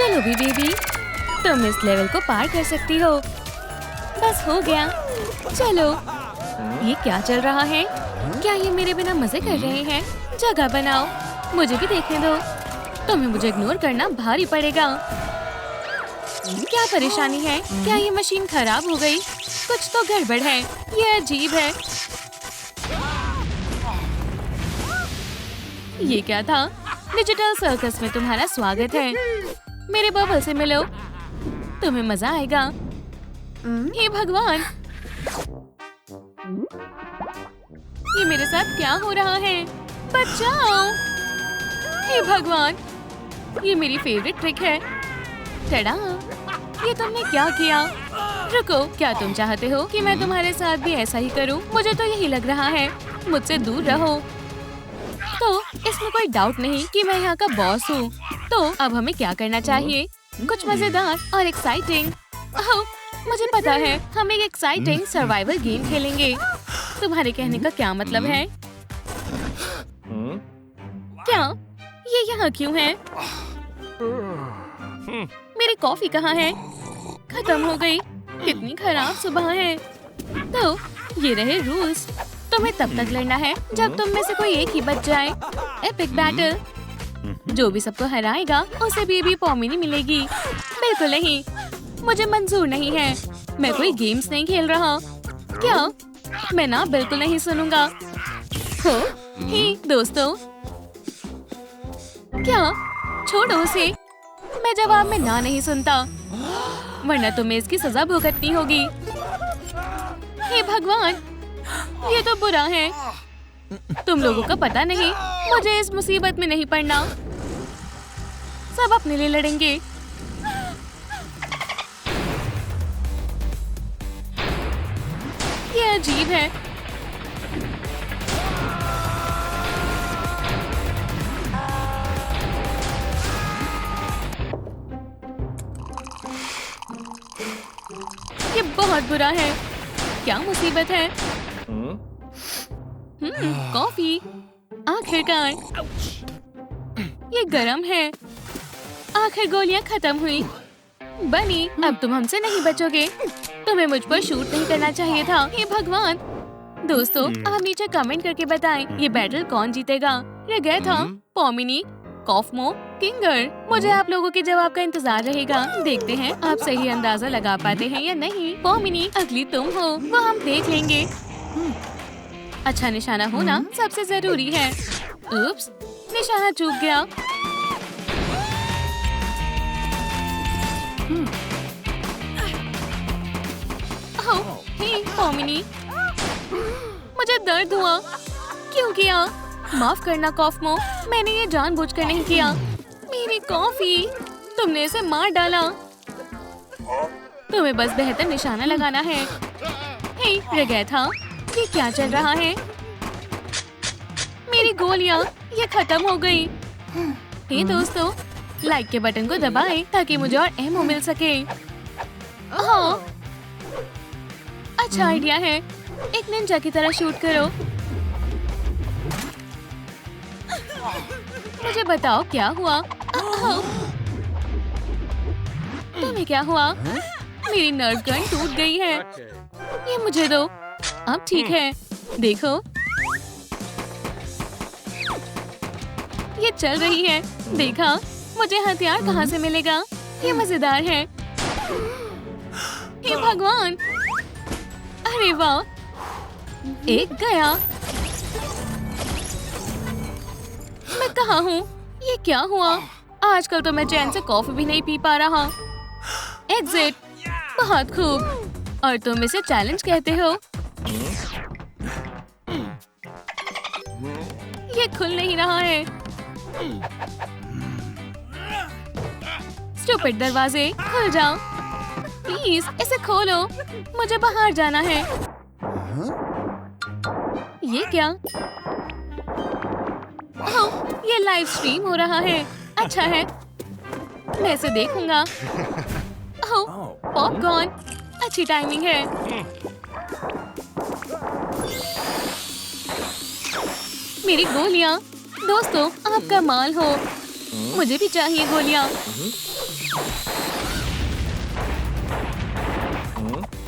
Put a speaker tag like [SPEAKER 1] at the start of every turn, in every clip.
[SPEAKER 1] चलो भी बेबी, तुम इस लेवल को पार कर सकती हो। बस हो गया। चलो, ये क्या चल रहा है? क्या ये मेरे बिना मजे कर रहे हैं? जगह बनाओ, मुझे भी देखने दो। तुम्हें मुझे इग्नोर करना भारी पड़ेगा। क्या परेशानी है? क्या ये मशीन खराब हो गई? कुछ तो गड़बड़ है। ये अजीब है। ये क्या था? डिजिटल सर्कस में तुम्हारा स्वागत है। मेरे बबल से मिलो, तुम्हें मजा आएगा। हे भगवान, ये मेरे साथ क्या हो रहा है? बचाओ! हे भगवान, ये मेरी फेवरेट ट्रिक है। टड़ा! ये तुमने क्या किया? रुको, क्या तुम चाहते हो कि मैं तुम्हारे साथ भी ऐसा ही करूं? मुझे तो यही लग रहा है। मुझसे दूर रहो। तो इसमें कोई डाउट नहीं कि मैं यहाँ का बॉस हूँ। तो अब हमें क्या करना चाहिए? कुछ मजेदार और एक्साइटिंग। ओह, मुझे पता है, हम एक एक्साइटिंग सर्वाइवल गेम खेलेंगे। तुम्हारे कहने का क्या मतलब है? क्या ये यहाँ क्यों है? मेरी कॉफी कहाँ है? खत्म हो गई। कितनी खराब सुबह है। तो ये रहे रूल्स। तुम्हें तब तक लड़ना है जब तुम में से कोई एक ही बच जाए। Epic battle. जो भी सबको हराएगा उसे बेबी पॉमिनी मिलेगी। बिल्कुल नहीं, मुझे मंजूर नहीं है। मैं कोई गेम्स नहीं खेल रहा। क्या? मैं ना बिल्कुल नहीं सुनूंगा। हो, हे दोस्तों, क्या? छोड़ो उसे। मैं जवाब में ना नहीं सुनता, वरना तुम्हें इसकी सजा भुगतनी होगी। हे भगवान, ये तो बुरा है। तुम लोगों का पता नहीं, मुझे इस मुसीबत में नहीं पड़ना। सब अपने लिए लड़ेंगे। ये अजीब है। ये बहुत बुरा है। क्या मुसीबत है? कॉफी। आखिरकार। ये गरम है। आखिर गोलियां खत्म हुई। बनी, अब तुम हमसे नहीं बचोगे। तुम्हें मुझ पर शूट नहीं करना चाहिए था। हे भगवान! दोस्तों, आप नीचे कमेंट करके बताएं, ये बैटल कौन जीतेगा? रेगैथा, पॉमिनी, कॉफमो, किंगर। मुझे आप लोगों के जवाब का इंतजार रहेगा। देखते हैं आप सही अंदाजा लगा पाते हैं या नहीं। पॉमिनी, अगली तुम हो, वो हम देख लेंगे। अच्छा निशाना होना सबसे जरूरी है। उप्स, निशाना चूक गया। ओह, हे पॉमिनी, मुझे दर्द हुआ। क्यों किया? माफ करना कॉफमो, मैंने ये जानबूझकर नहीं किया। मेरी कॉफी, तुमने इसे मार डाला। तुम्हें बस बेहतर निशाना लगाना है। हे रेगैथा, ये क्या चल रहा है? मेरी गोलियां, ये खत्म हो गई। हे दोस्तों, लाइक के बटन को दबाएं ताकि मुझे और एमओ मिल सके। हाँ, अच्छा आइडिया है। एक निंजा की तरह शूट करो। मुझे बताओ क्या हुआ? तुम्हें क्या हुआ? मेरी नर्व गन टूट गई है। ये मुझे दो। अब ठीक है, देखो ये चल रही है। देखा, मुझे हथियार कहाँ से मिलेगा? ये मजेदार है। हे भगवान! अरे वाह, एक गया। मैं कहाँ हूँ? ये क्या हुआ? आजकल तो मैं चैन से कॉफी भी नहीं पी पा रहा। एग्जिट। बहुत खूब। और तुम इसे चैलेंज कहते हो? ये खुल नहीं रहा है। स्टूपिड दरवाजे, खुल जाओ। प्लीज इसे खोलो, मुझे बाहर जाना है। ये क्या? ओह, ये लाइव स्ट्रीम हो रहा है। अच्छा है, मैं इसे देखूंगा। ओह, पॉपकॉर्न, अच्छी टाइमिंग है। मेरी गोलियां। दोस्तों, आप कमाल हो। मुझे भी चाहिए गोलियां।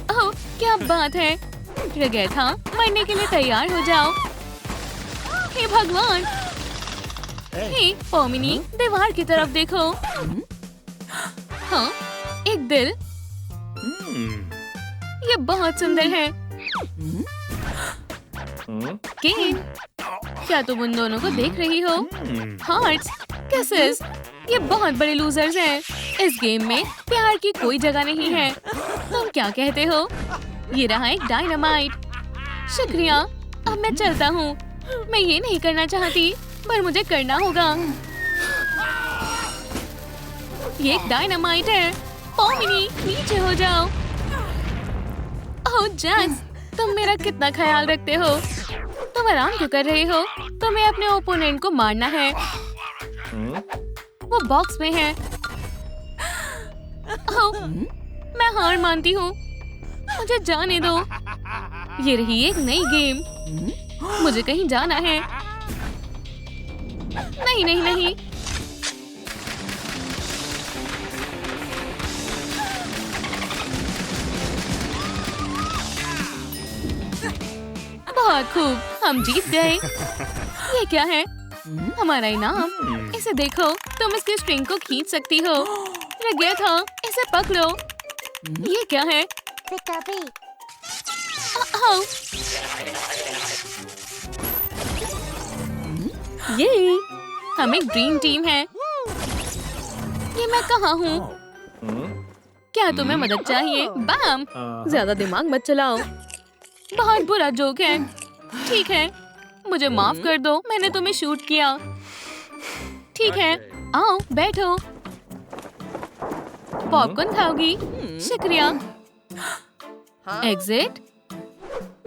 [SPEAKER 1] ओह, क्या बात है। रगैथा, मरने के लिए तैयार हो जाओ। हे भगवान। हे पोमिनी, दीवार की तरफ देखो। हाँ, एक दिल। ये बहुत सुंदर है। केन, क्या तुम उन दोनों को देख रही हो? हार्ट्स, किसेस, ये बहुत बड़े लूजर्स हैं। इस गेम में प्यार की कोई जगह नहीं है। तुम क्या कहते हो? ये रहा एक डायनामाइट। शुक्रिया, अब मैं चलता हूँ। मैं ये नहीं करना चाहती, पर मुझे करना होगा। ये एक डायनामाइट है। पोमिनी, नीचे हो जाओ। ओह जैक्स, तुम मेरा कितना ख्याल रखते हो। तुम आराम क्यों कर रहे हो? तुम्हें अपने ओपोनेंट को मारना है। वो बॉक्स में है। ओह, मैं हार मानती हूँ। मुझे जाने दो। ये रही एक नई गेम। मुझे कहीं जाना है। नहीं नहीं नहीं। बहुत खूब, हम जीत गए। ये क्या है? हमारा इनाम। इसे देखो, तुम इसकी स्ट्रिंग को खींच सकती हो। रगैथा, इसे पकड़ो। ये क्या है? ये हम एक ड्रीम टीम है। ये मैं कहाँ हूँ? क्या तुम्हें मदद चाहिए? बैम, ज्यादा दिमाग मत चलाओ। बहुत बुरा जोक है। ठीक है, मुझे माफ कर दो, मैंने तुम्हें शूट किया। ठीक है, आओ बैठो। पॉपकॉर्न खाओगी? शुक्रिया। एग्जिट,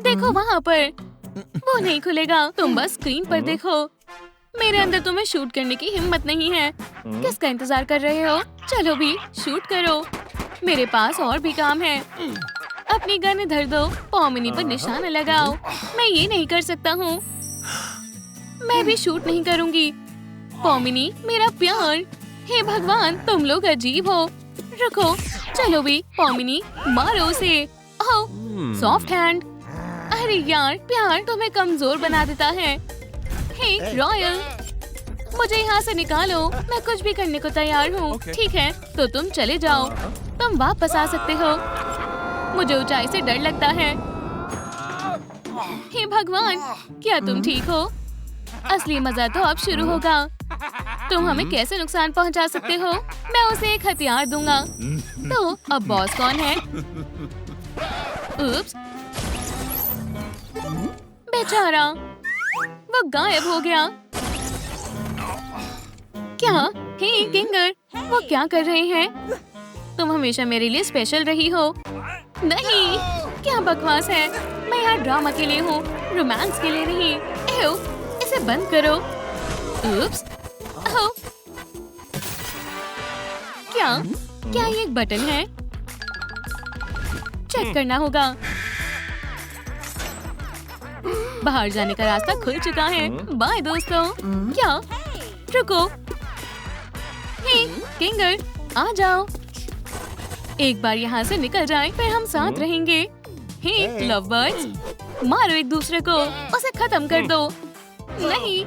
[SPEAKER 1] देखो वहाँ पर। वो नहीं खुलेगा। तुम बस स्क्रीन पर देखो। मेरे अंदर तुम्हें शूट करने की हिम्मत नहीं है। किसका इंतजार कर रहे हो? चलो भी शूट करो। मेरे पास और भी काम है। अपनी गन इधर दो। पोमिनी पर निशाना लगाओ। मैं ये नहीं कर सकता हूँ। मैं भी शूट नहीं करूँगी। पोमिनी, मेरा प्यार। हे भगवान, तुम लोग अजीब हो। रुको, चलो भी। पोमिनी, मारो उसे। ओह, सॉफ्ट हैंड। अरे यार, प्यार तुम्हें कमजोर बना देता है। हे रॉयल, मुझे यहाँ से निकालो। मैं कुछ भी करने को तैयार हूँ। ठीक है, तो तुम चले जाओ। तुम वापस आ सकते हो। मुझे ऊंचाई से डर लगता है। हे भगवान, क्या तुम ठीक हो? असली मजा तो अब शुरू होगा। तुम हमें कैसे नुकसान पहुंचा सकते हो? मैं उसे एक हथियार दूंगा। तो अब बॉस कौन है? उप्स, बेचारा, वो गायब हो गया। क्या? हे किंगर, वो क्या कर रहे हैं? तुम हमेशा मेरे लिए स्पेशल रही हो। नहीं, क्या बकवास है। मैं यहाँ ड्रामा के लिए हूँ, रोमांस के लिए नहीं। एहो, इसे बंद करो। उप्स, ओह, क्या ये एक बटन है? चेक करना होगा। बाहर जाने का रास्ता खुल चुका है। बाय दोस्तों। क्या? रुको। हे किंगर, आ जाओ। एक बार यहाँ से निकल जाएं, फिर हम साथ रहेंगे। हे लव बर्ड्स, मारो एक दूसरे को। उसे खत्म कर दो। नहीं,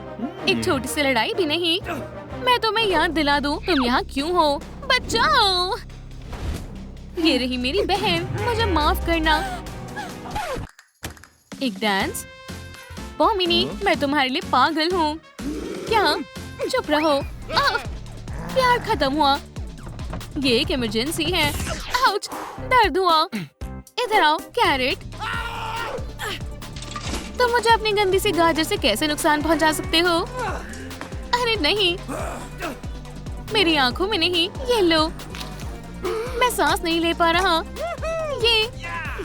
[SPEAKER 1] एक छोटी सी लड़ाई भी नहीं। मैं तुम्हें याद दिला दूं, तुम यहाँ क्यों हो। बचाओ। ये रही मेरी बहन, मुझे माफ करना। एक डांस। पोमिनी, मैं तुम्हारे लिए पागल हूँ। क्या? चुप रहो। प्यार खत्म हुआ। ये एक इमरजेंसी है। आउच, दर्द हुआ। इधर आओ कैरेट। तुम मुझे अपनी गंदी सी गाजर से कैसे नुकसान पहुंचा सकते हो? अरे नहीं, मेरी आंखों में नहीं। ये लो, मैं सांस नहीं ले पा रहा।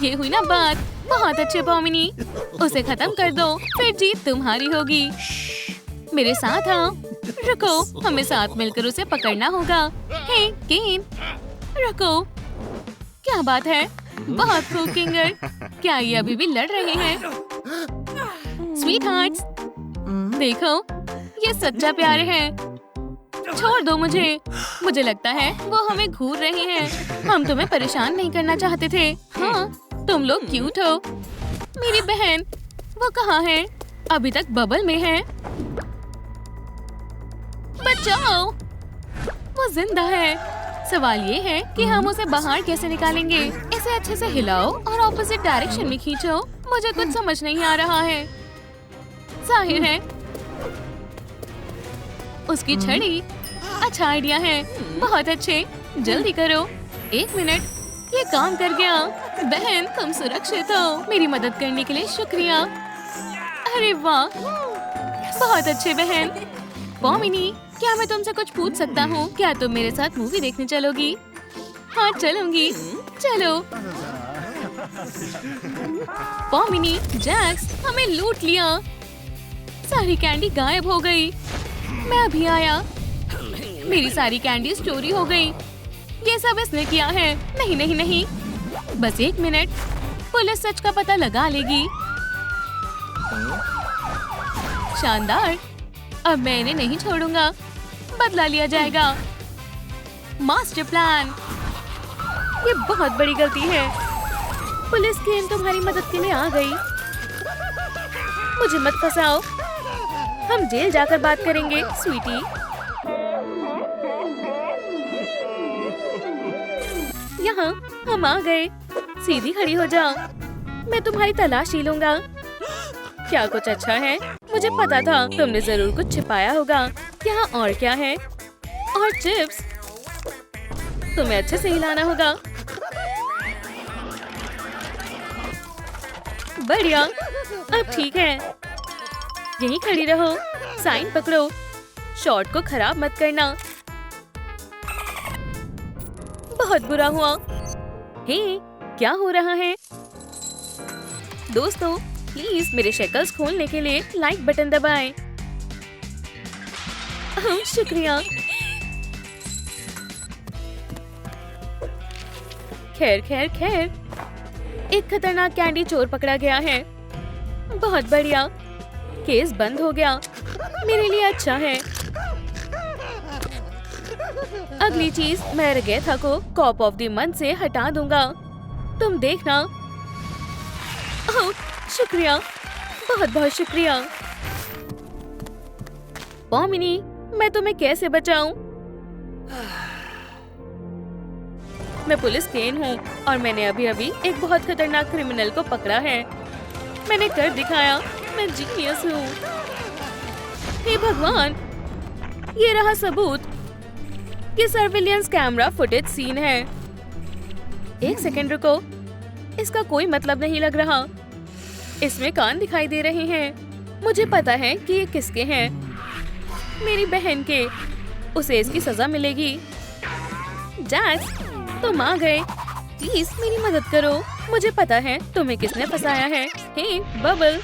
[SPEAKER 1] ये हुई ना बात। बहुत अच्छे पोमिनी, उसे खत्म कर दो, फिर जीत तुम्हारी होगी। मेरे साथ आओ। रुको, हमें साथ मिलकर उसे पकड़ना होगा। हे केन, रुको। क्या बात है? बहुत खूब किंगर। क्या ये अभी भी लड़ रहे हैं? स्वीट हार्ट्स, देखो, ये सच्चा प्यार है। छोड़ दो मुझे। मुझे लगता है वो हमें घूर रही हैं। हम तुम्हें परेशान नहीं करना चाहते थे। हाँ, तुम लोग क्यूट हो। मेरी बहन, वो कहाँ है? अभी तक बबल में है। बचाओ, वो जिंदा है। सवाल ये है कि हम उसे बाहर कैसे निकालेंगे। इसे अच्छे से हिलाओ और ऑपोजिट डायरेक्शन में खींचो। मुझे कुछ समझ नहीं आ रहा है। जाहिर है उसकी छड़ी। अच्छा आइडिया है। बहुत अच्छे, जल्दी करो। 1 मिनट, ये काम कर गया। बहन, तुम सुरक्षित हो। मेरी मदद करने के लिए शुक्रिया। अरे वाह, बहुत अच्छे बहन। पॉमिनी, क्या मैं तुमसे कुछ पूछ सकता हूँ? क्या तुम मेरे साथ मूवी देखने चलोगी? हाँ, चलूंगी। चलो। पॉमिनी, जैक्स, हमें लूट लिया। सारी कैंडी गायब हो गई। मैं अभी आया। मेरी सारी कैंडी चोरी हो गई। ये सब इसने किया है। नहीं नहीं नहीं, बस 1 मिनट। पुलिस सच का पता लगा लेगी। शानदार। अब मैं इन्हें नहीं छोड़ूंगा। बदला लिया जाएगा। Master plan. ये बहुत बड़ी गलती है। पुलिस केन तुम्हारी मदद के लिए आ गई। मुझे मत फंसाओ। हम जेल जाकर बात करेंगे, स्वीटी। यहाँ हम आ गए। सीधी खड़ी हो जाओ। मैं तुम्हारी तलाश ही लूंगा। क्या कुछ अच्छा है? मुझे पता था तुमने जरूर कुछ छिपाया होगा। यहाँ और क्या है? और चिप्स। तुम्हें अच्छे से हिलाना होगा। बढ़िया, अब ठीक है। यहीं खड़ी रहो। साइन पकड़ो। शॉट को खराब मत करना। बहुत बुरा हुआ। हे, क्या हो रहा है? दोस्तों, प्लीज मेरे शेकल्स खोलने के लिए लाइक बटन दबाएं। शुक्रिया। खैर खैर खैर। एक खतरनाक कैंडी चोर पकड़ा गया है। बहुत बढ़िया। केस बंद हो गया। मेरे लिए अच्छा है। अगली चीज, मैं रगेथा को कॉप ऑफ द मंथ से हटा दूंगा। तुम देखना। ओह, शुक्रिया, बहुत बहुत शुक्रिया। पॉमिनी, मैं तुम्हें कैसे बचाऊं? मैं पुलिस केन हूँ और मैंने अभी अभी एक बहुत खतरनाक क्रिमिनल को पकड़ा है। मैंने कर दिखाया। मैं जीनियस हूँ। हे भगवान, ये रहा सबूत। ये सर्विलियंस कैमरा फुटेज सीन है। 1 सेकंड रुको। इसका कोई मतलब नहीं लग रहा। इसमें कान दिखाई दे रहे हैं। मुझे पता है कि ये किसके हैं। मेरी बहन के। उसे इसकी सजा मिलेगी। जैक्स, तुम आ गए। प्लीज मेरी मदद करो। मुझे पता है तुम्हें किसने फंसाया है। हे बबल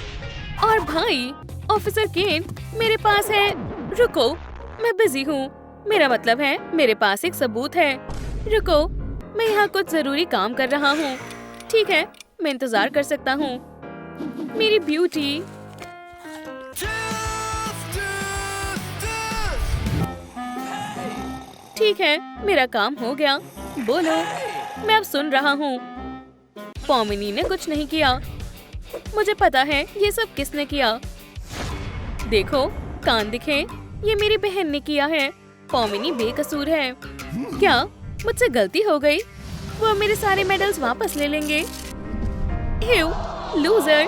[SPEAKER 1] और भाई ऑफिसर केन, मेरे पास है। रुको, मैं बिजी हूँ। मेरा मतलब है मेरे पास एक सबूत है। रुको, मैं यहाँ कुछ जरूरी काम कर रहा हूँ। ठीक है, मैं इंतजार कर सकता हूँ। मेरी ब्यूटी। ठीक है, मेरा काम हो गया। बोलो, मैं अब सुन रहा हूँ। पॉमिनी ने कुछ नहीं किया। मुझे पता है ये सब किसने किया। देखो, कान दिखे। ये मेरी बहन ने किया है। पॉमिनी बेकसूर है। क्या मुझसे गलती हो गई? वो मेरे सारे मेडल्स वापस ले लेंगे। ह्यू, लूजर,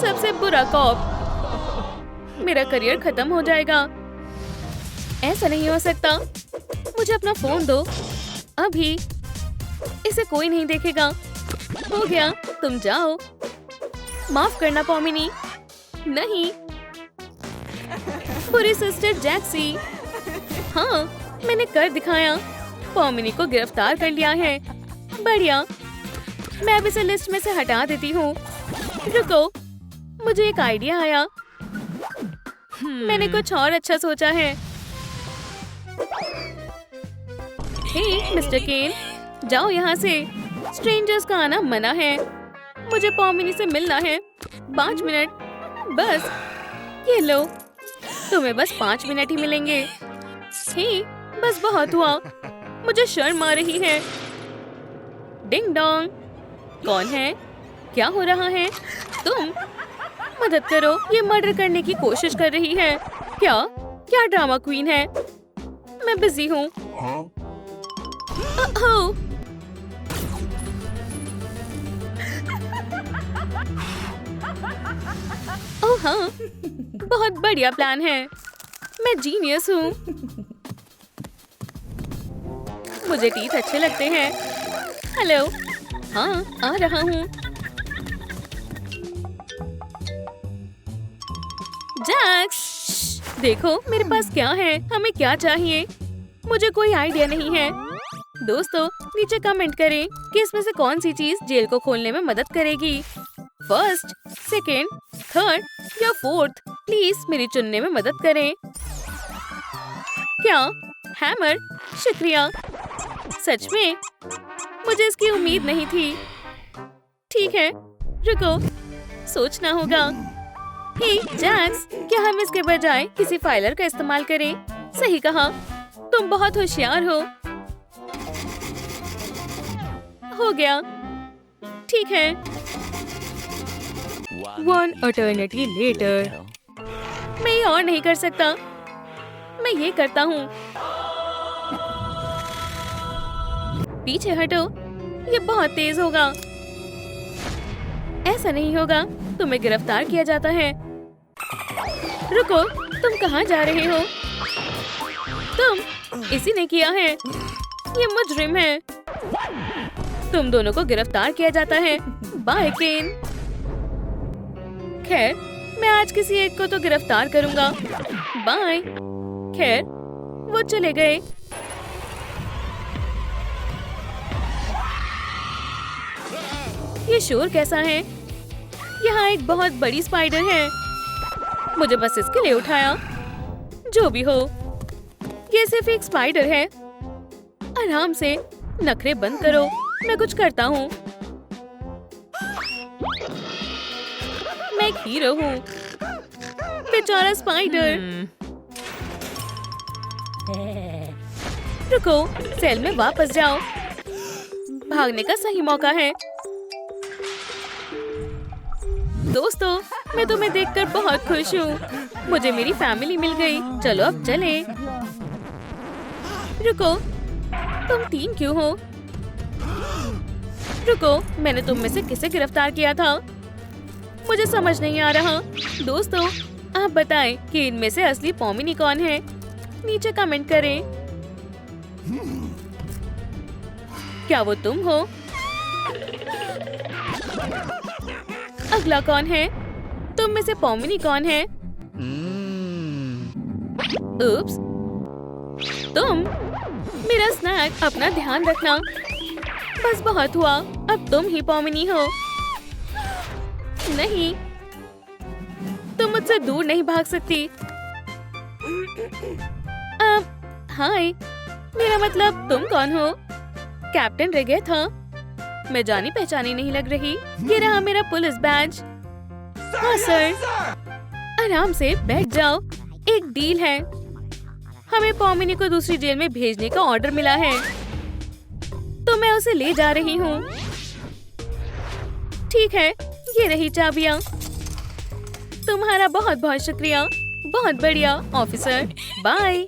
[SPEAKER 1] सबसे बुरा कॉप। मेरा करियर खत्म हो जाएगा। ऐसा नहीं हो सकता। मुझे अपना फोन दो अभी। इसे कोई नहीं देखेगा। हो गया, तुम जाओ। माफ करना पॉमिनी। नहीं, बुरी सिस्टर जैक्सी। हाँ, मैंने कर दिखाया। पॉमिनी को गिरफ्तार कर लिया है। बढ़िया, मैं अब इसे लिस्ट में से हटा देती हूँ। रुको, मुझे एक आइडिया आया। मैंने कुछ और अच्छा सोचा है। हे मिस्टर केन, जाओ यहाँ से। स्ट्रेंजर्स का आना मना है। मुझे पॉमिनी से मिलना है। 5 मिनट बस। ये लो, तुम्हें बस 5 मिनट ही मिलेंगे। हे, बस बहुत हुआ। मुझे शर्म आ रही है। Ding dong. कौन है? क्या हो रहा है? तुम मदद करो, ये मर्डर करने की कोशिश कर रही है। क्या क्या ड्रामा क्वीन है? मैं बिजी हूँ। ओह, ओह हाँ, बहुत बढ़िया प्लान है। मैं जीनियस हूँ। मुझे टीथ अच्छे लगते हैं। हेलो, हाँ, आ रहा हूँ। जैक्स, देखो मेरे पास क्या है। हमें क्या चाहिए? मुझे कोई आइडिया नहीं है। दोस्तों, नीचे कमेंट करें कि इसमें से कौन सी चीज जेल को खोलने में मदद करेगी। फर्स्ट, सेकेंड, थर्ड या फोर्थ। प्लीज मेरी चुनने में मदद करें। क्या? हैमर? शुक्रिया। सच में? मुझे इसकी उम्मीद नहीं थी। ठीक है, रुको, सोचना होगा। हे जैक्स, क्या हम इसके बजाय किसी फाइलर का इस्तेमाल करें? सही कहा, तुम बहुत होशियार हो गया। ठीक है। One eternity letter. मैं ये और नहीं कर सकता। मैं ये करता हूँ। पीछे हटो, ये बहुत तेज होगा। ऐसा नहीं होगा, तुम्हें गिरफ्तार किया जाता है। रुको, तुम कहाँ जा रहे हो? तुम, इसी ने किया है। ये मुजरिम है। तुम दोनों को गिरफ्तार किया जाता है। बाय केन। खैर, मैं आज किसी एक को तो गिरफ्तार करूंगा। बाय। खैर, वो चले गए। ये शोर कैसा है? यहाँ एक बहुत बड़ी स्पाइडर है। मुझे बस इसके लिए उठाया। जो भी हो, ये सिर्फ एक स्पाइडर है। आराम से, नखरे बंद करो। मैं कुछ करता हूँ। मैं एक हीरो हूँ। बेचारा स्पाइडर। रुको, सेल में वापस जाओ। भागने का सही मौका है। दोस्तों, मैं तुम्हें देखकर बहुत खुश हूँ। मुझे मेरी फैमिली मिल गई। चलो अब चले। रुको, तुम तीन क्यों हो? रुको, मैंने तुम में से किसे गिरफ्तार किया था? मुझे समझ नहीं आ रहा। दोस्तों, आप बताएं कि इनमें से असली पॉमिनी कौन है? नीचे कमेंट करें। क्या वो तुम हो? अगला कौन है? तुम में से पॉमिनी कौन है? उप्स, तुम। मेरा स्नैक। अपना ध्यान रखना। बस बहुत हुआ, अब तुम ही पॉमिनी हो। नहीं, तुम मुझसे दूर नहीं भाग सकती। हाय, मेरा मतलब तुम कौन हो? कैप्टन रेगेथा। मैं जानी पहचानी नहीं लग रही। ये रहा मेरा पुलिस बैज। हाँ सर। आराम से बैठ जाओ। एक डील है। हमें पॉमिनी को दूसरी जेल में भेजने का ऑर्डर मिला है, तो मैं उसे ले जा रही हूँ। ठीक है, ये रही चाबियाँ। तुम्हारा बहुत बहुत शुक्रिया। बहुत बढ़िया ऑफिसर। बाय।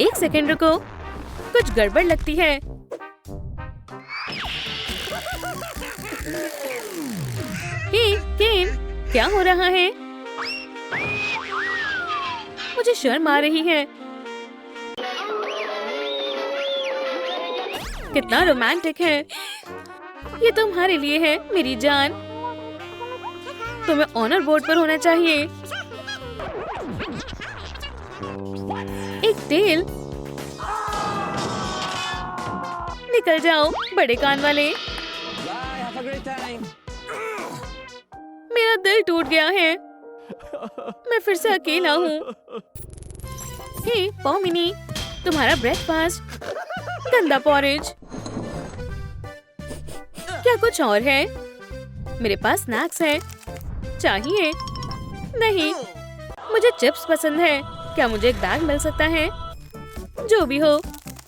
[SPEAKER 1] एक सेकंड रुको, कुछ गड़बड़ लगती है। हे केन, क्या हो रहा है? मुझे शर्म आ रही है। कितना रोमांटिक है। ये तुम्हारे लिए है मेरी जान। तुम्हें ऑनर बोर्ड पर होना चाहिए। एक टेल। निकल जाओ बड़े कान वाले। मेरा दिल टूट गया है। मैं फिर से अकेला हूँ। हे पॉमिनी, तुम्हारा ब्रेकफास्ट। गंदा पॉरेज। क्या कुछ और है? मेरे पास स्नैक्स है। चाहिए? नहीं, मुझे चिप्स पसंद है। क्या मुझे एक बैग मिल सकता है? जो भी हो,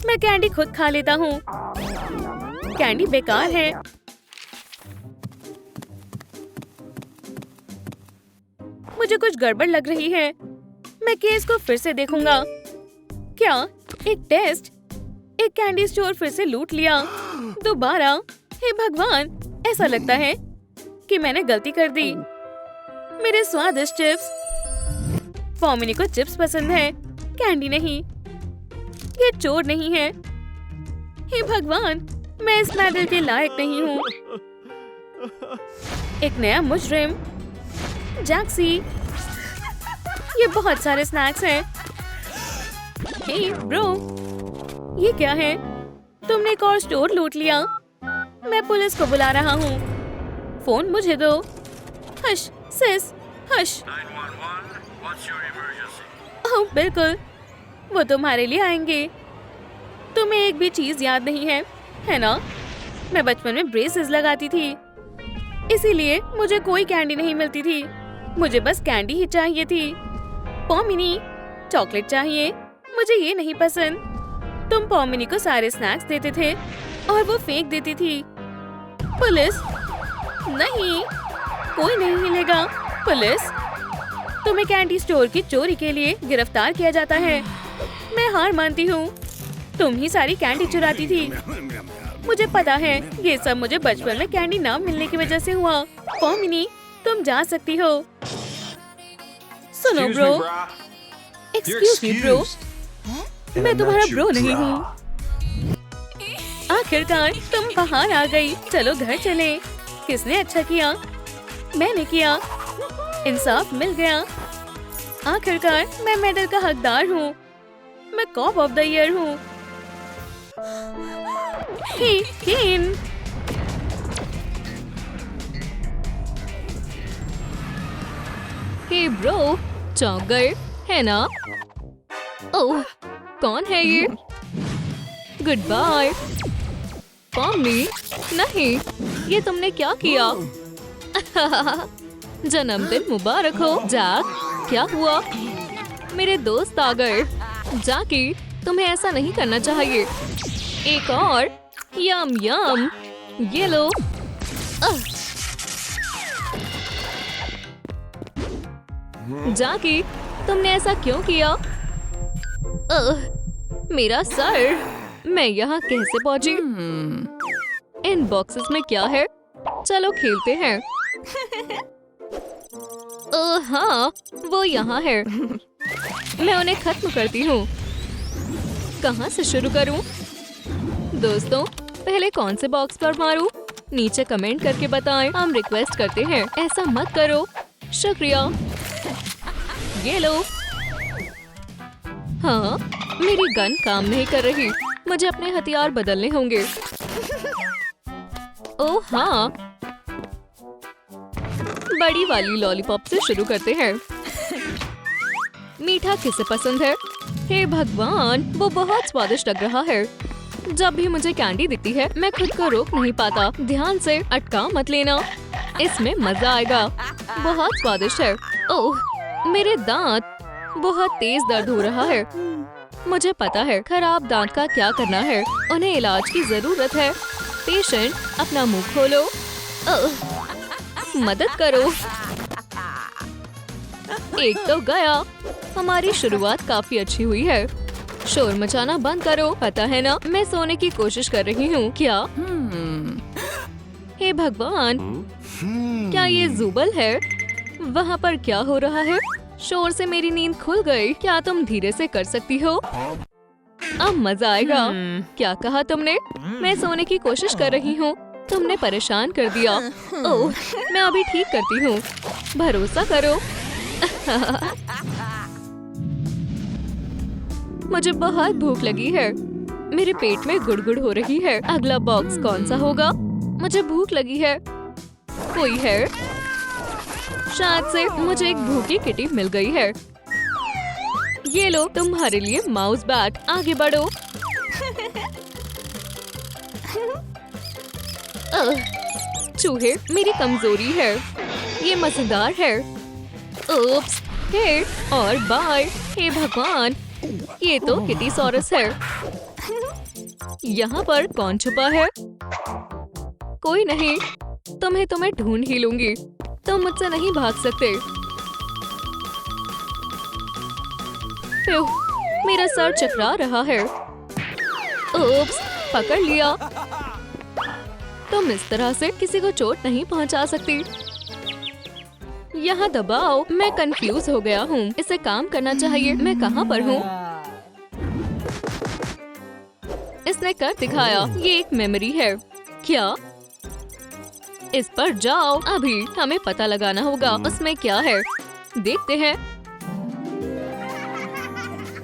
[SPEAKER 1] मैं कैंडी खुद खा लेता हूँ। कैंडी बेकार है। मुझे कुछ गड़बड़ लग रही है। मैं केस को फिर से देखूंगा। क्या एक टेस्ट? एक कैंडी स्टोर फिर से लूट लिया। दोबारा? हे भगवान, ऐसा लगता है कि मैंने गलती कर दी। मेरे स्वादिष्ट चिप्स। पॉमिनी को चिप्स पसंद है, कैंडी नहीं। ये चोर नहीं है। हे भगवान, मैं इस मेडल के लायक नहीं हूँ। एक नया मुजरिम, जैक्सी। ये बहुत सारे स्नैक्स हैं। हे ब्रो, ये क्या है? तुमने एक और स्टोर लूट लिया। मैं पुलिस को बुला रहा हूँ। फोन मुझे दो। Hush sis, hush.
[SPEAKER 2] 911, what's your emergency?
[SPEAKER 1] ओह बिल्कुल, वो तुम्हारे लिए आएंगे। तुम्हें एक भी चीज याद नहीं है ना? मैं बचपन में ब्रेसेस लगाती थी, इसीलिए मुझे कोई कैंडी नहीं मिलती थी। मुझे बस कैंडी ही चाहिए थी। पॉमिनी, चॉकलेट चाहिए। मुझे ये नहीं पसंद। तुम पॉमिनी को सारे स्नैक्स देते थे और वो फेंक देती थी। पुलिस? नहीं, कोई नहीं मिलेगा। पुलिस? तुम्हें कैंडी स्टोर की चोरी के लिए गिरफ्तार किया जाता है। मैं हार मानती हूँ। तुम ही सारी कैंडी चुराती थी। मुझे पता है, ये सब मुझे बचपन में कैंडी ना मिलने की वजह से हुआ। पॉमिनी, तुम जा सकती हो। सुनो
[SPEAKER 2] Excuse
[SPEAKER 1] bro.
[SPEAKER 2] me, brah. You're
[SPEAKER 1] excuse me bro,
[SPEAKER 2] excused.
[SPEAKER 1] मैं
[SPEAKER 2] And I'm
[SPEAKER 1] तुम्हारा
[SPEAKER 2] not your
[SPEAKER 1] ब्रो नहीं
[SPEAKER 2] bra.
[SPEAKER 1] हूँ। आखिरकार तुम बाहर आ गई। चलो घर चले। किसने अच्छा किया? मैंने किया। इंसाफ मिल गया। आखिरकार मैं मेडल का हकदार हूँ। मैं कॉप ऑफ द ईयर हूँ। हे केन, हे ब्रो, चौंक गए है ना? ओह, कौन है ये? Good bye. पॉमी, नहीं, ये तुमने क्या किया? जन्मदिन मुबारक हो जैक। क्या हुआ? मेरे दोस्त आ गए। जैकी, तुम्हें ऐसा नहीं करना चाहिए। एक और। यम यम, ये लो। जैकी, तुमने ऐसा क्यों किया? मेरा सर। मैं यहाँ कैसे पहुँची? इन बॉक्सेस में क्या है? चलो खेलते हैं। हाँ, वो यहाँ है। मैं उन्हें खत्म करती हूँ। कहाँ से शुरू करूँ? दोस्तों, पहले कौन से बॉक्स पर मारूं? नीचे कमेंट करके बताएं। हम रिक्वेस्ट करते हैं, ऐसा मत करो। शुक्रिया। ये लो। हाँ, मेरी गन काम नहीं कर रही। मुझे अपने हथियार बदलने होंगे। ओह हाँ, बड़ी वाली लॉलीपॉप से शुरू करते हैं। मीठा किसे पसंद है? हे भगवान, वो बहुत स्वादिष्ट लग रहा है। जब भी मुझे कैंडी दिखती है, मैं खुद को रोक नहीं पाता। ध्यान से, अटका मत लेना। इसमें मजा आएगा। बहुत स्वादिष्ट है। ओह, मेरे दांत। बहुत तेज दर्द हो रहा है। मुझे पता है खराब दांत का क्या करना है। उन्हें इलाज की जरूरत है। पेशेंट, अपना मुंह खोलो। मदद करो। एक तो गया। हमारी शुरुआत काफी अच्छी हुई है। शोर मचाना बंद करो। पता है ना, मैं सोने की कोशिश कर रही हूँ। क्या? हे भगवान, क्या ये जुबल है? वहाँ पर क्या हो रहा है? शोर से मेरी नींद खुल गई। क्या तुम धीरे से कर सकती हो? अब मजा आएगा। क्या कहा तुमने? मैं सोने की कोशिश कर रही हूँ। तुमने परेशान कर दिया। ओह, मैं अभी ठीक करती हूँ। भरोसा करो। मुझे बहुत भूख लगी है। मेरे पेट में गुड़गुड़ हो रही है। अगला बॉक्स कौन सा होगा? मुझे भूख लगी है। कोई है? शायद से मुझे एक भूखी किटी मिल गई है। ये लो तुम्हारे लिए माउस बैट। आगे बढ़ो। चूहे मेरी कमजोरी है। ये मजेदार है। ओप्स, हे और बाय। हे भगवान, ये तो किटीसॉरस है। यहाँ पर कौन छुपा है? कोई नहीं, तुम्हें ढूंढ ही लूंगी। तुम मुझसे नहीं भाग सकते। फिर मेरा सर चकरा रहा है। ओप्स, पकड़ लिया। तुम इस तरह से किसी को चोट नहीं पहुंचा सकती। यहाँ दबाओ। मैं कंफ्यूज हो गया हूँ। इसे काम करना चाहिए। मैं कहाँ पर हूँ? इसने कर दिखाया। ये एक मेमोरी है क्या? इस पर जाओ। अभी हमें पता लगाना होगा उसमें क्या है। देखते हैं।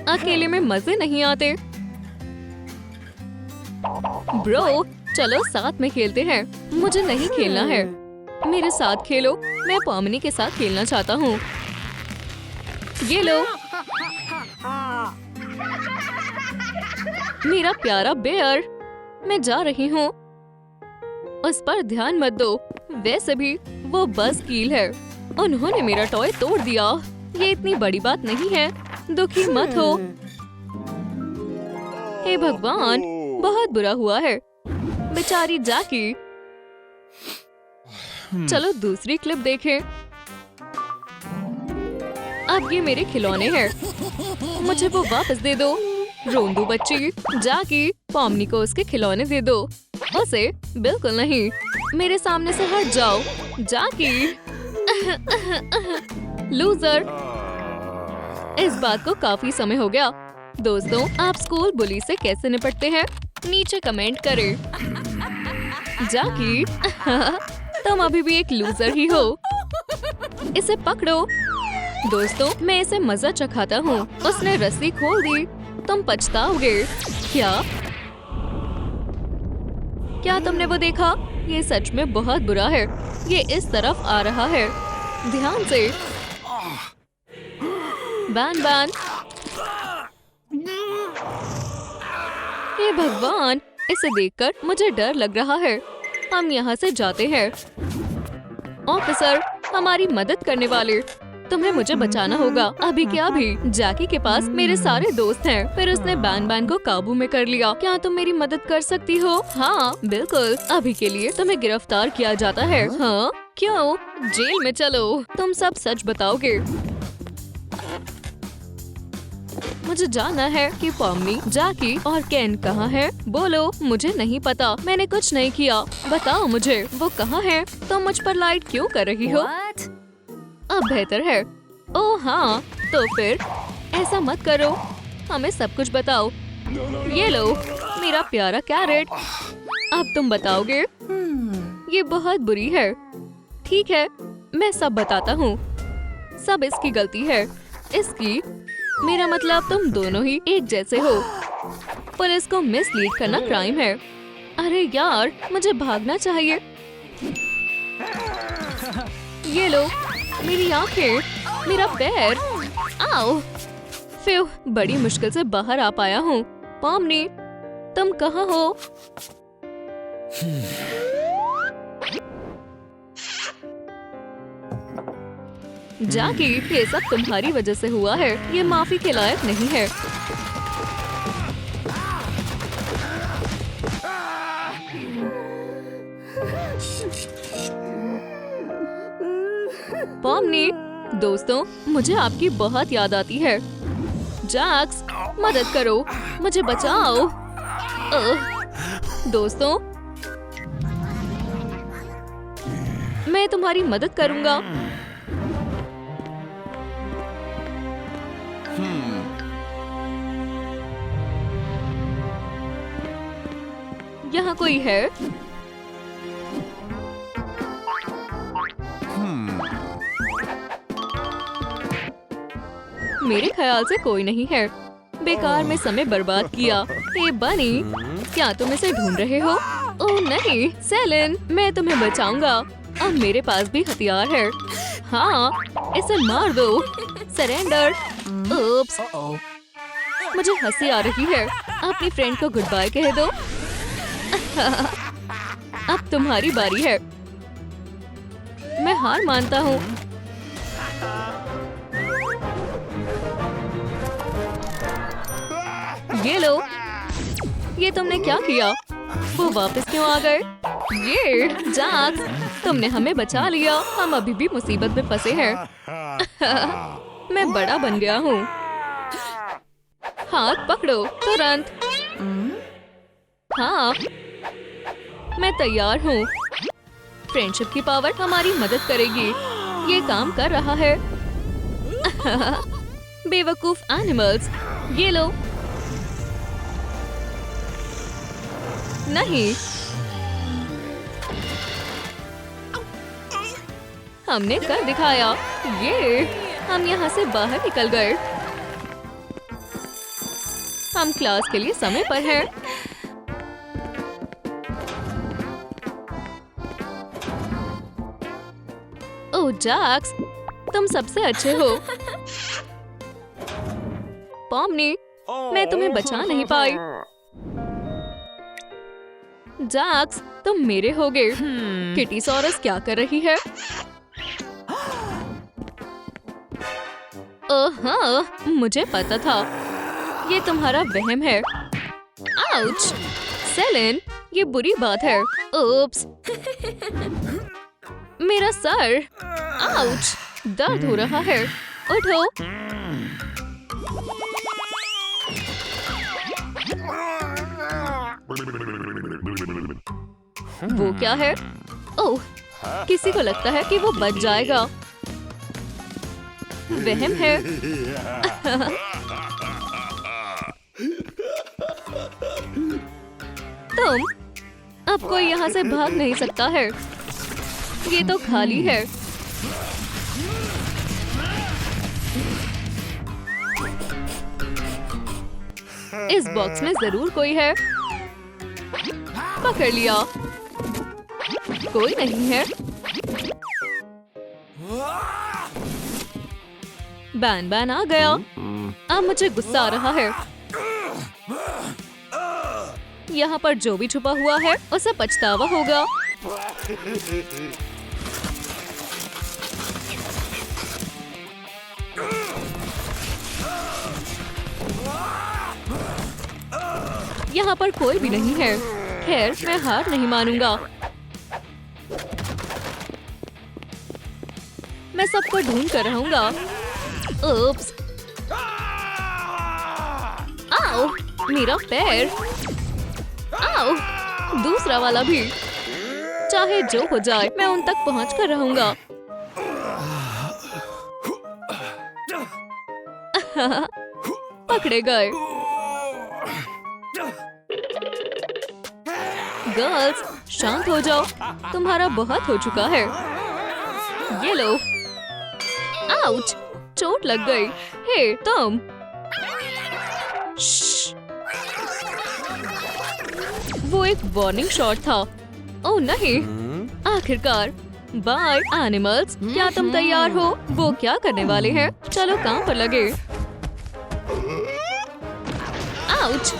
[SPEAKER 1] अकेले में मजे नहीं आते। ब्रो, चलो साथ में खेलते हैं। मुझे नहीं खेलना है। मेरे साथ खेलो। मैं पॉमनी के साथ खेलना चाहता हूँ। ये लो। मेरा प्यारा बेयर। मैं जा रही हूँ। उस पर ध्यान मत दो। वैसे भी वो बस कील है। उन्होंने मेरा टॉय तोड़ दिया। ये इतनी बड़ी बात नहीं है। दुखी मत हो। हे भगवान, बहुत बुरा हुआ है। बेचारी जैकी। चलो दूसरी क्लिप देखें। अब ये मेरे खिलौने हैं। मुझे वो वापस दे दो। रोंदू बच्ची। जैकी, पॉमनी को उसके खिलौने दे दो। उसे बिल्कुल नहीं। मेरे सामने से हट जाओ। जैकी। लूजर। इस बात को काफी समय हो गया। दोस्तों, आप स्कूल बुली से कैसे निपटते हैं? नीचे कमेंट करें। जैकी, तुम अभी भी एक लूजर ही हो। इसे पकड़ो। दोस्तों, मैं इसे मजा चखाता हूँ। उसने रस्सी खोल दी। तुम पछताओगे। क्या तुमने वो देखा? ये सच में बहुत बुरा है। ये इस तरफ आ रहा है। ध्यान से। Ban ban. हे भगवान, इसे देखकर मुझे डर लग रहा है। हम यहाँ से जाते हैं। ऑफिसर, हमारी मदद करने वाले। तुम्हें मुझे बचाना होगा। अभी क्या अभी। जैकी के पास मेरे सारे दोस्त हैं। फिर उसने बैन बैन को काबू में कर लिया। क्या तुम मेरी मदद कर सकती हो? हाँ, बिल्कुल। अभी के लिए तुम्हें गिरफ्तार किया जाता है। हाँ? क्यों? जेल में चलो। तुम सब सच बताओगे। मुझे जानना है कि पॉमनी, जैकी और केन कहाँ है। बोलो। मुझे नहीं पता। मैंने कुछ नहीं किया। बताओ मुझे वो कहाँ है। तुम मुझ पर लाइट क्यों कर रही हो? अब बेहतर है। ओह हाँ, तो फिर ऐसा मत करो। हमें सब कुछ बताओ। ये लो, मेरा प्यारा कैरेट। अब तुम बताओगे। ये बहुत बुरी है। ठीक है, मैं सब बताता हूँ। सब इसकी गलती है। इसकी, मेरा मतलब तुम दोनों ही एक जैसे हो। पुलिस को मिसलीड करना क्राइम है। अरे यार, मुझे भागना चाहिए। ये लो, मेरी आंखें, मेरा पैर। आओ। फिर बड़ी मुश्किल से बाहर आ पाया हूँ। पॉमनी, तुम कहाँ हो? जैकी, ये सब तुम्हारी वजह से हुआ है। ये माफी के लायक नहीं है। पॉमनी, दोस्तों, मुझे आपकी बहुत याद आती है। जैक्स, मदद करो, मुझे बचाओ। दोस्तों, मैं तुम्हारी मदद करूंगा। यहाँ कोई है? मेरे ख्याल से कोई नहीं है। बेकार में समय बर्बाद किया। हे बनी, क्या तुम इसे ढूंढ रहे हो? ओह नहीं, सेलिन, मैं तुम्हें बचाऊंगा। अब मेरे पास भी हथियार है। हाँ, इसे मार दो। सरेंडर। ओप्स, मुझे हंसी आ रही है। अपनी फ्रेंड को गुड बाय कह दो। अब तुम्हारी बारी है। मैं हार मानता हूँ। ये लो। ये तुमने क्या किया? वो वापस क्यों आ गए? ये जैक्स, तुमने हमें बचा लिया। हम अभी भी मुसीबत में फंसे हैं। मैं बड़ा बन गया हूँ। हाथ पकड़ो तुरंत। हाँ, मैं तैयार हूँ। फ्रेंडशिप की पावर हमारी मदद करेगी। ये काम कर रहा है। बेवकूफ एनिमल्स, ये लो। नहीं, हमने कर दिखाया। ये हम यहाँ से बाहर निकल गए। हम क्लास के लिए समय पर हैं। ओह जैक्स, तुम सबसे अच्छे हो। पॉमनी, मैं तुम्हें बचा नहीं पाई। जैक्स, तुम मेरे होगे। किटी सॉरस क्या कर रही है? ओह हाँ, मुझे पता था। ये तुम्हारा वहम है। आउच! सेलिन, ये बुरी बात है। ओप्स! मेरा सर! आउच! दर्द हो रहा है। उठो। वो क्या है? ओह, किसी को लगता है कि वो बच जाएगा। वहम है। तुम, अब कोई यहाँ से भाग नहीं सकता है। ये तो खाली है। इस बॉक्स में जरूर कोई है। पकड़ लिया। कोई नहीं है। बैन बैन आ गया। अब मुझे गुस्सा आ रहा है। यहाँ पर जो भी छुपा हुआ है उसे पछतावा होगा। यहाँ पर कोई भी नहीं है। खैर, मैं हार नहीं मानूंगा। मैं सबको ढूंढ कर रहूंगा। ओप्स! आओ, मेरा पैर! आओ, दूसरा वाला भी। चाहे जो हो जाए, मैं उन तक पहुंच कर रहूंगा। पकड़े गए। गर्ल्स, शांत हो जाओ। तुम्हारा बहुत हो चुका है। ये लो। आउच! चोट लग गई। हे तुम! श्श! वो एक वार्निंग शॉट था। ओह नहीं! आखिरकार। बाय एनिमल्स, क्या तुम तैयार हो? वो क्या करने वाले हैं? चलो काम पर लगे। आउच!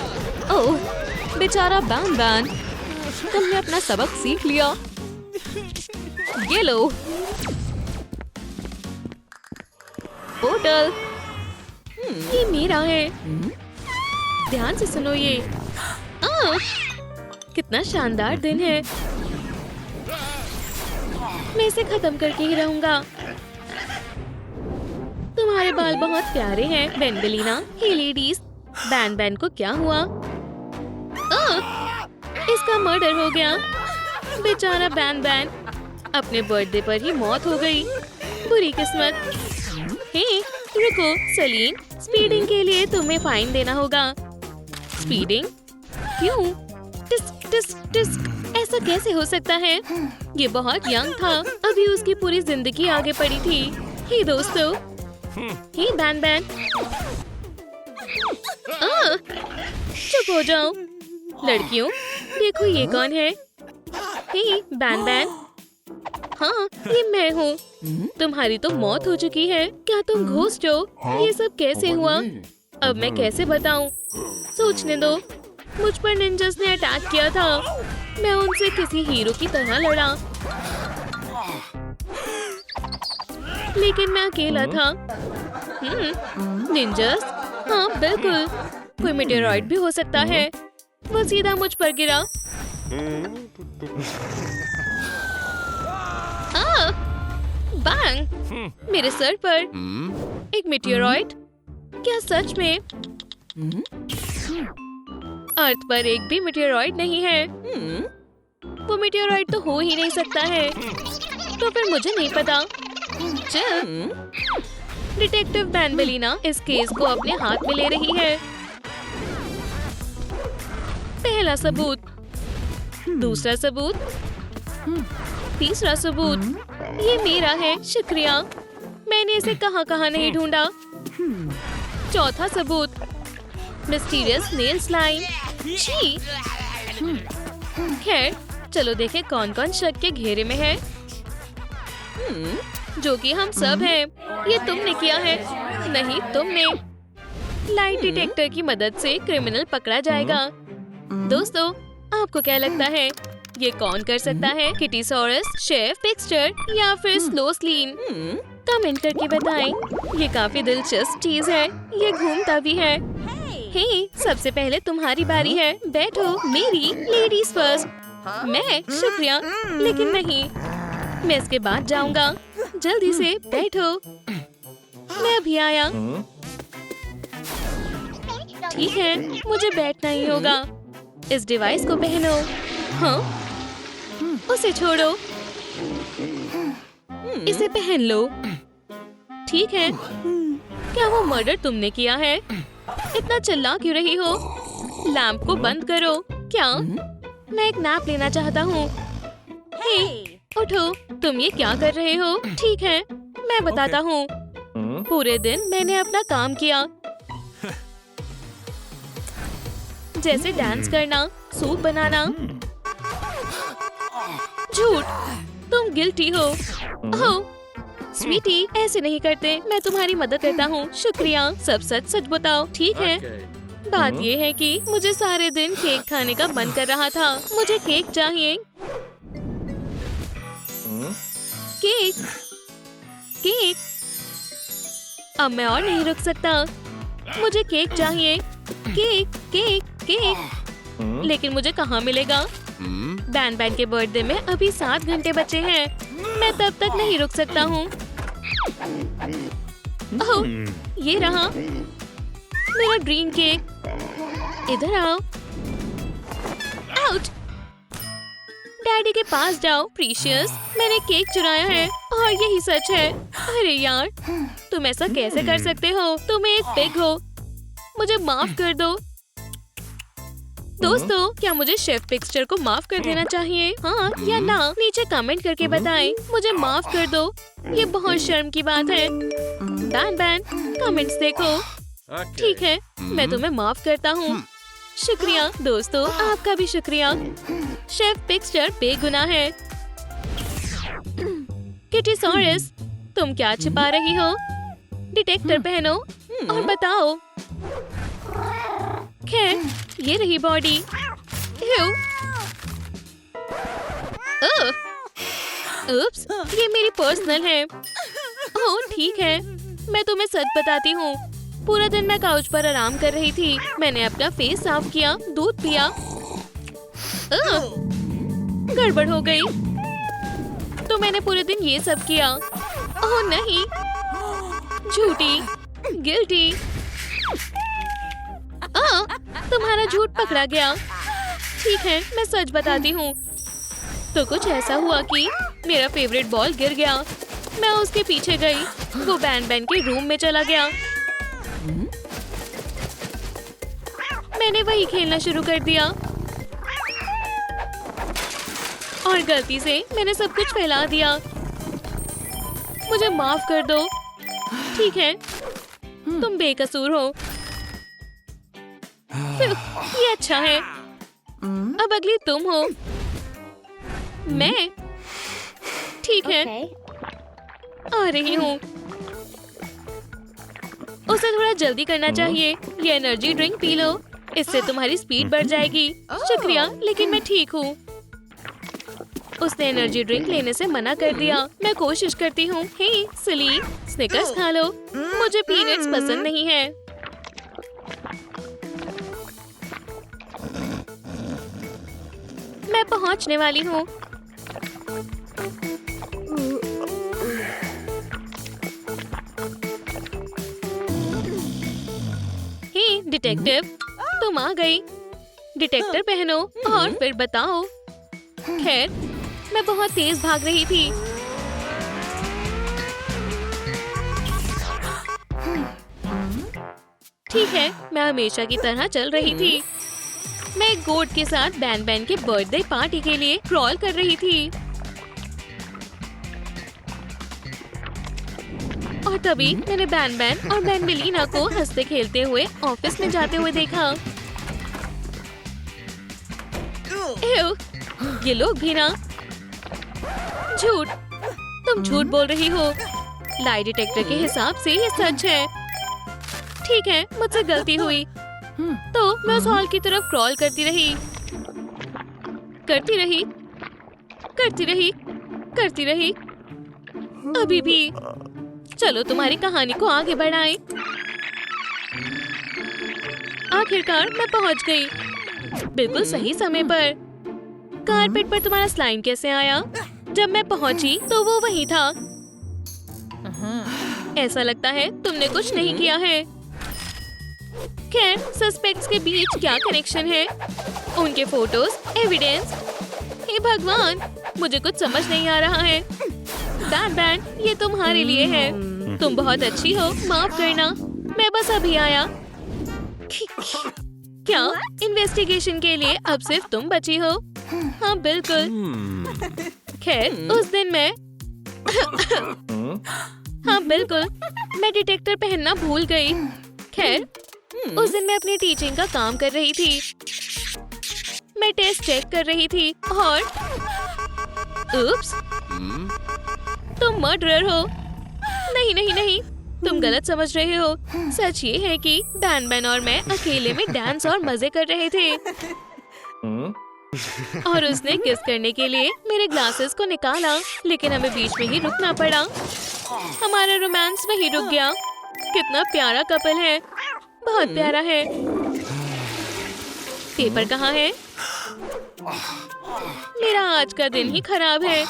[SPEAKER 1] ओह, बेचारा बैन बैन। तुमने अपना सबक सीख लिया। ये लो। बोतल। ये मेरा है। ध्यान से सुनो ये। कितना शानदार दिन है। मैं इसे खत्म करके ही रहूंगा। तुम्हारे बाल बहुत प्यारे हैं, वेंडेलिना। हे लेडीज, बैन बैन को क्या हुआ? इसका मर्डर हो गया। बेचारा बैन बैन, अपने बर्थडे पर ही मौत हो गई। बुरी किस्मत। हे, रुको सलीन, स्पीडिंग के लिए तुम्हें फाइन देना होगा। स्पीडिंग? क्यों? टिस्क टिस्क टिस्क। ऐसा कैसे हो सकता है? ये बहुत यंग था। अभी उसकी पूरी जिंदगी आगे पड़ी थी। हे दोस्तों। हे बैन बैन। चुप हो जाओ। लड़कियों, देखो ये कौन है? हे बैन बैन। हाँ, ये मैं हूँ। तुम्हारी तो मौत हो चुकी है। क्या तुम घोस्ट हो? ये सब कैसे हुआ? अब मैं कैसे बताऊँ? सोचने दो। मुझ पर निंजास ने अटैक किया था। मैं उनसे किसी हीरो की तरह लड़ा, लेकिन मैं अकेला था। निंजास? हाँ बिल्कुल। कोई मेटेरॉइड भी हो सकता है। वो सीधा मुझ पर गिरा। बैंग! मेरे सर पर एक मेटेरॉइड। क्या सच में? अर्थ पर एक भी मेटेरॉइड नहीं है। वो मेटेरॉइड तो हो ही नहीं सकता है। तो फिर मुझे नहीं पता। डिटेक्टिव बैनबेलिना इस केस को अपने हाथ में ले रही है। पहला सबूत, दूसरा सबूत, तीसरा सबूत। ये मेरा है, शुक्रिया। मैंने इसे कहाँ नहीं ढूंढा। चौथा सबूत, मिस्टीरियस नेल स्लाइम। छी! खैर, चलो देखें कौन कौन शक के घेरे में है। जो कि हम सब हैं। ये तुमने किया है। नहीं, तुमने। लाइट डिटेक्टर की मदद से क्रिमिनल पकड़ा जाएगा। दोस्तों, आपको क्या लगता है ये कौन कर सकता है? किटीसॉरस, शेफ पिक्सचर या फिर स्लो स्लीन? कमेंट करके बताएं। ये काफी दिलचस्प चीज है। ये घूमता भी है। हे, सबसे पहले तुम्हारी बारी है। बैठो। मेरी लेडीज फर्स्ट। मैं? शुक्रिया, लेकिन नहीं, मैं इसके बाद जाऊंगा। जल्दी से बैठो। मैं अभी आया। ठीक है, मुझे बैठना ही होगा। इस डिवाइस को पहनो। हाँ, उसे छोड़ो। इसे पहन लो। ठीक है। क्या वो मर्डर तुमने किया है? इतना चिल्ला क्यों रही हो? लैंप को बंद करो। क्या? मैं एक नैप लेना चाहता हूँ। हे, उठो। तुम ये क्या कर रहे हो? ठीक है, मैं बताता हूँ। पूरे दिन मैंने अपना काम किया, जैसे डांस करना, सूप बनाना। झूठ, तुम गिल्टी हो। ओह, स्वीटी, ऐसे नहीं करते। मैं तुम्हारी मदद करता हूँ। शुक्रिया। सब सच सच बताओ, ठीक है? बात ये है कि मुझे सारे दिन केक खाने का मन कर रहा था। मुझे केक चाहिए। Cake, cake. अब मैं और नहीं रुक सकता। मुझे केक चाहिए। Cake, cake, cake. लेकिन मुझे कहाँ मिलेगा? बैन के बर्थडे में अभी 7 घंटे बचे हैं। मैं तब तक नहीं रुक सकता हूँ। ओह, ये रहा मेरा ड्रीम केक। इधर आओ। आउट! डैडी के पास जाओ, प्रीशियस। मैंने केक चुराया है और यही सच है। अरे यार, तुम ऐसा कैसे कर सकते हो? तुम एक पिग हो। मुझे माफ कर दो। दोस्तों, क्या मुझे शेफ पिक्सचर को माफ कर देना चाहिए? हाँ या ना? नीचे कमेंट करके बताएं। मुझे माफ कर दो। ये बहुत शर्म की बात है। बैन, कमेंट्स देखो। ठीक है, मैं तुम्हें माफ करता हूँ। शुक्रिया दोस्तों, आपका भी शुक्रिया। शेफ पिक्सचर बेगुनाह है। किटीसॉरस, तुम क्या छिपा रही हो? डिटेक्टर पहनो और बताओ। खैर, ये रही बॉडी। उप्स, ये मेरी पर्सनल है। ओह, ठीक है, मैं तुम्हें सच बताती हूँ। पूरा दिन मैं काउच पर आराम कर रही थी। मैंने अपना फेस साफ किया, दूध पिया। गड़बड़ हो गई। तो मैंने पूरे दिन ये सब किया। ओह नहीं, झूठी, गिल्टी। तुम्हारा झूठ पकड़ा गया। ठीक है, मैं सच बताती हूँ। तो कुछ ऐसा हुआ कि मेरा फेवरेट बॉल गिर गया। मैं उसके पीछे गई। वो बैन के रूम में चला गया। मैंने वही खेलना शुरू कर दिया और गलती से मैंने सब कुछ फैला दिया। मुझे माफ कर दो। ठीक है, तुम बेकसूर हो। ये अच्छा है। अब अगली तुम हो। मैं? ठीक है, आ रही हूँ। उसे थोड़ा जल्दी करना चाहिए। ये एनर्जी ड्रिंक पी लो, इससे तुम्हारी स्पीड बढ़ जाएगी। शुक्रिया, लेकिन मैं ठीक हूँ। उसने एनर्जी ड्रिंक लेने से मना कर दिया। मैं कोशिश करती हूँ। हे सिली, स्निकर्स खा लो। मुझे पीनट्स पसंद नहीं है। पहुंचने वाली हूँ। हे डिटेक्टिव, तुम आ गई। डिटेक्टर पहनो और फिर बताओ। खैर, मैं बहुत तेज भाग रही थी। ठीक है, मैं हमेशा की तरह चल रही थी। मैं एक गोट के साथ बैन बैन के बर्थडे पार्टी के लिए क्रॉल कर रही थी। और तभी मैंने बैन बैन और बैनबेलीना को हंसते खेलते हुए ऑफिस में जाते हुए देखा। एव, ये लोग भी ना। झूठ, तुम झूठ बोल रही हो। लाई डिटेक्टर के हिसाब से ये सच है। ठीक है, मुझसे गलती हुई। तो मैं उस हॉल की तरफ क्रॉल करती रही, करती रही, करती रही, करती रही। अभी भी। चलो तुम्हारी कहानी को आगे बढ़ाएं। आखिरकार मैं पहुंच गई, बिल्कुल सही समय पर। कारपेट पर तुम्हारा स्लाइम कैसे आया? जब मैं पहुंची तो वो वहीं था। ऐसा लगता है तुमने कुछ नहीं किया है। खैर, सस्पेक्ट्स के बीच क्या कनेक्शन है? उनके फोटोज, एविडेंस। हे भगवान, मुझे कुछ समझ नहीं आ रहा है। बैन बैन, ये तुम्हारे लिए है। तुम बहुत अच्छी हो, माफ करना। मैं बस अभी आया। क्या इन्वेस्टिगेशन के लिए अब सिर्फ तुम बची हो? हाँ बिल्कुल। खैर, उस दिन मैं हाँ बिल्कुल, मैं डिटेक्टर पहनना भूल गई। खैर, उस दिन मैं अपनी टीचिंग का काम कर रही थी। मैं टेस्ट चेक कर रही थी और उप्स, तुम मर्डरर हो। नहीं नहीं नहीं, तुम गलत समझ रहे हो। सच ये है कि बैन बैन और मैं अकेले में डांस और मजे कर रहे थे। और उसने किस करने के लिए मेरे ग्लासेस को निकाला, लेकिन हमें बीच में ही रुकना पड़ा। हमारा रोमांस वहीं रुक गया। कितना प्यारा कपल है, बहुत प्यारा है। पेपर कहाँ है? मेरा आज का दिन ही खराब है।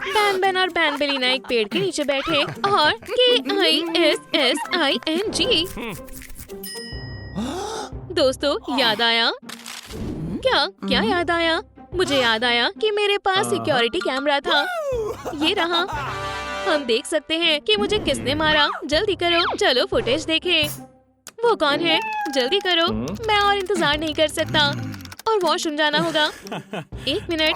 [SPEAKER 1] बैन बैन और बैनबेलीना एक पेड़ के नीचे बैठे और KISSING। दोस्तों, याद आया? क्या क्या याद आया? मुझे याद आया कि मेरे पास सिक्योरिटी कैमरा था। ये रहा। हम देख सकते हैं कि मुझे किसने मारा। जल्दी करो, चलो फुटेज देखें। वो कौन है? जल्दी करो, मैं और इंतजार नहीं कर सकता और वॉशरूम जाना होगा। 1 मिनट,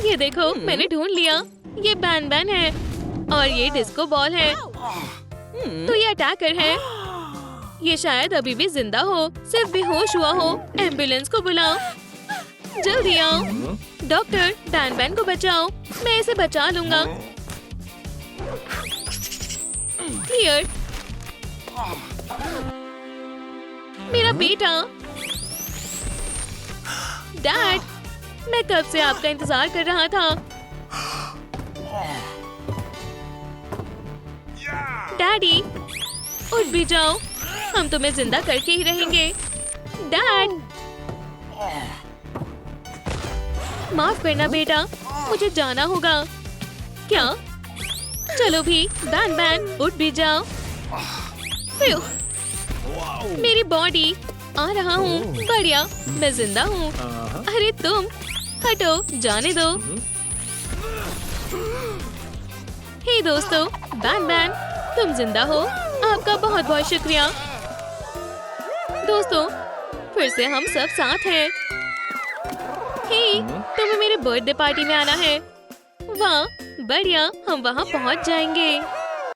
[SPEAKER 1] ये देखो, मैंने ढूंढ लिया। ये बैन बैन है और ये डिस्को बॉल है। तो ये अटैकर है। ये शायद अभी भी जिंदा हो, सिर्फ बेहोश हुआ हो। एम्बुलेंस को बुलाओ, जल्दी आओ। डॉक्टर, बैन बैन को बचाओ, मैं इसे बचा लूंगा। क्लियर। मेरा बेटा। डैड, मैं कब से आपका इंतजार कर रहा था। डैडी, उठ भी जाओ, हम तुम्हें जिंदा करके ही रहेंगे। डैड, माफ करना बेटा, मुझे जाना होगा। क्या? चलो भी, बैन बैन, उठ भी जाओ। मेरी बॉडी, आ रहा हूँ। बढ़िया, मैं जिंदा हूँ। अरे तुम हटो, जाने दो। हे दोस्तों, बैन बैन, तुम जिंदा हो। आपका बहुत बहुत शुक्रिया। दोस्तों, फिर से हम सब साथ हैं। हे, तुम्हें मेरे बर्थडे पार्टी में आना है। वाह, बढ़िया, हम वहाँ पहुँच जाएंगे।